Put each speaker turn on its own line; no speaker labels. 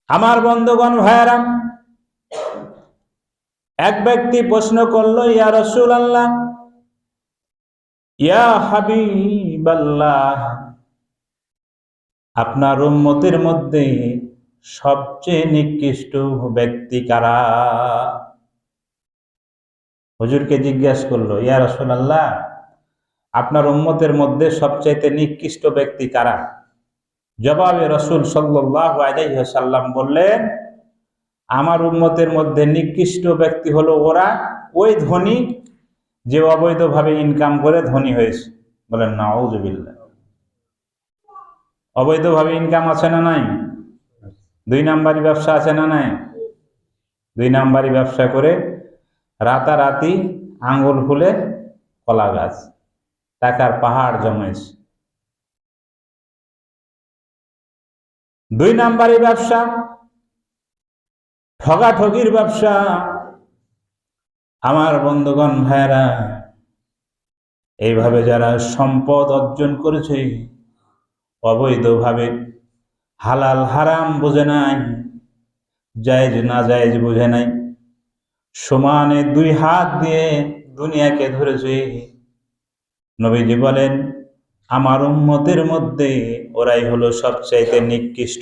আমার বন্ধুগণ ভাইয়েরা, এক ব্যক্তি প্রশ্ন করলো, ইয়া রাসূলুল্লাহ, ইয়া হাবিবাল্লাহ, আপনার উম্মতের মধ্যে সবচেয়ে নিকৃষ্ট ব্যক্তি কারা? হুজুরকে জিজ্ঞাসা করলো, ইয়া রাসূলুল্লাহ, আপনার উম্মতের মধ্যে সবচাইতে নিকৃষ্ট ব্যক্তি কারা? জবাবে রাসূল সাল্লাল্লাহু আলাইহি ওয়াসাল্লাম বললেন, আমার উম্মতের মধ্যে নিকৃষ্ট ব্যক্তি হলো ওই ধনী যে অবৈধভাবে ইনকাম করে ধনী হয়েছে। বলেন নাউযুবিল্লাহ। অবৈধভাবে ইনকাম আছে না নাই? 2 নাম্বারি ব্যবসা আছে না নাই? 2 নাম্বারি ব্যবসা করে রাতারাতি আঙ্গুল ফুলে কলা গাছ, টাকার পাহাড় জমেছে। 2 নাম্বারি ব্যবসা, ঠগাঠগির ব্যবসা। আমার বন্ধুগণ ভাইয়েরা, এইভাবে যারা সম্পদ অর্জন করেছে অবৈধভাবে, হালাল হারাম বুঝে নাই, জায়েজ না জায়েজ বুঝে নাই, সমানে 2 হাত দিয়ে দুনিয়াকে ধরেছে, নবীজি বলেন আমার উম্মতের মধ্যে ওরাই হলো সবচাইতে নিকৃষ্ট।